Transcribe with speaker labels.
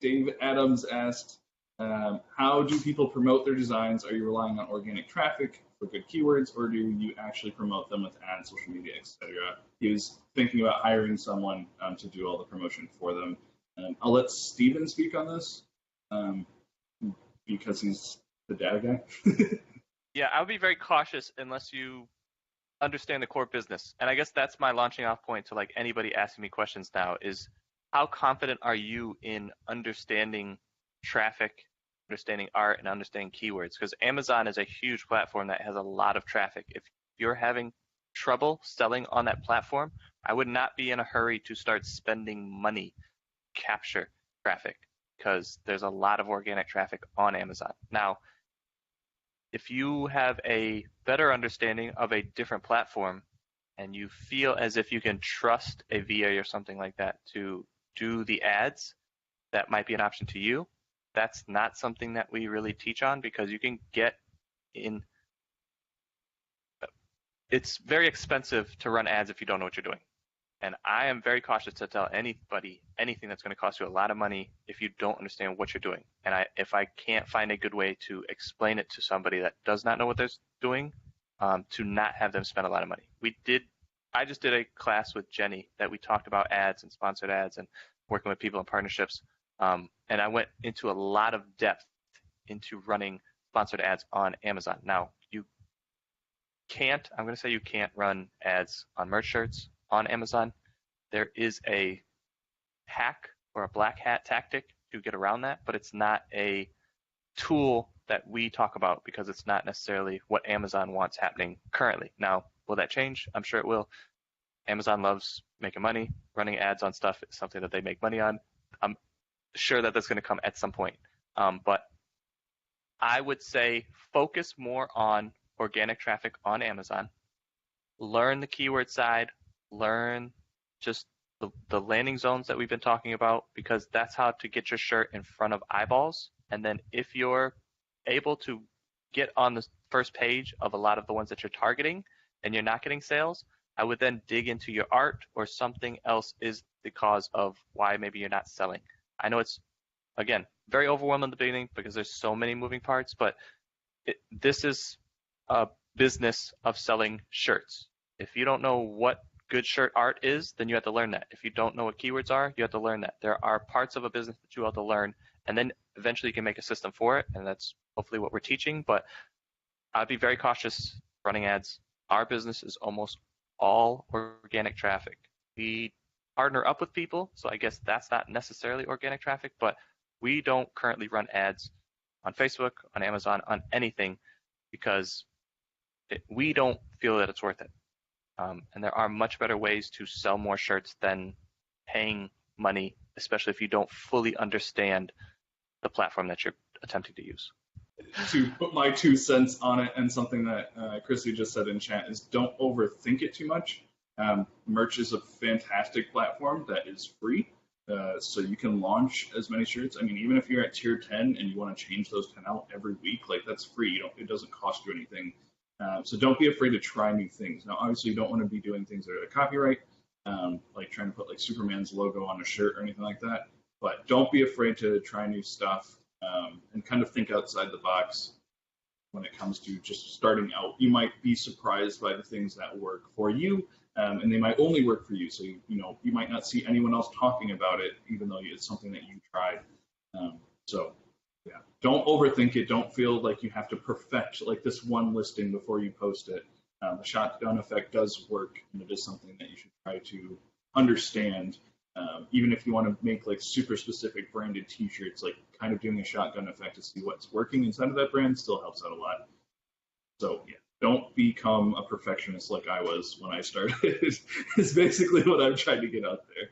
Speaker 1: Dave Adams asked, how do people promote their designs? Are you relying on organic traffic for good keywords, or do you actually promote them with ads, social media, etc.? He was thinking about hiring someone to do all the promotion for them. I'll let Steven speak on this because he's the data guy.
Speaker 2: Yeah, I would be very cautious unless you understand the core business. And I guess that's my launching off point to like anybody asking me questions now is how confident are you in understanding traffic, understanding art, and understanding keywords? Because Amazon is a huge platform that has a lot of traffic. If you're having trouble selling on that platform, I would not be in a hurry to start spending money to capture traffic because there's a lot of organic traffic on Amazon. Now, if you have a better understanding of a different platform and you feel as if you can trust a VA or something like that to do the ads, that might be an option to you. That's not something that we really teach on because you can get in. It's very expensive to run ads if you don't know what you're doing. And I am very cautious to tell anybody anything that's going to cost you a lot of money if you don't understand what you're doing. And if I can't find a good way to explain it to somebody that does not know what they're doing, to not have them spend a lot of money. I just did a class with Jenny that we talked about ads and sponsored ads and working with people in partnerships. And I went into a lot of depth into running sponsored ads on Amazon. Now, I'm going to say you can't run ads on merch shirts on Amazon. There is a hack or a black hat tactic to get around that, but it's not a tool that we talk about because it's not necessarily what Amazon wants happening currently. Now, will that change? I'm sure it will. Amazon loves making money. Running ads on stuff is something that they make money on. I'm sure that that's going to come at some point. But I would say focus more on organic traffic on Amazon. Learn the keyword side. Learn just the landing zones that we've been talking about because that's how to get your shirt in front of eyeballs. And then if you're able to get on the first page of a lot of the ones that you're targeting and you're not getting sales, I would then dig into your art or something else is the cause of why maybe you're not selling. I know it's, again, very overwhelming in the beginning because there's so many moving parts, but this is a business of selling shirts. If you don't know what good shirt art is, then you have to learn that. If you don't know what keywords are, you have to learn that. There are parts of a business that you have to learn, and then eventually you can make a system for it, and that's hopefully what we're teaching. But I'd be very cautious running ads. Our business is almost all organic traffic. We partner up with people, so I guess that's not necessarily organic traffic, but we don't currently run ads on Facebook, on Amazon, on anything because we don't feel that it's worth it. And there are much better ways to sell more shirts than paying money, especially if you don't fully understand the platform that you're attempting to use.
Speaker 1: To put my 2 cents on it, and something that Chrissy just said in chat, is don't overthink it too much. Merch is a fantastic platform that is free, so you can launch as many shirts. I mean, even if you're at tier 10 and you want to change those 10 out every week, like that's free. It doesn't cost you anything. So don't be afraid to try new things. Now, obviously, you don't want to be doing things that are copyright, like trying to put like Superman's logo on a shirt or anything like that. But don't be afraid to try new stuff and kind of think outside the box when it comes to just starting out. You might be surprised by the things that work for you, and they might only work for you. So you might not see anyone else talking about it, even though it's something that you tried. So. Yeah, don't overthink it. Don't feel like you have to perfect like this one listing before you post it. The shotgun effect does work, and it is something that you should try to understand. Even if you want to make like super specific branded T-shirts, like kind of doing a shotgun effect to see what's working inside of that brand still helps out a lot. So yeah, don't become a perfectionist like I was when I started. Is basically what I'm trying to get out there.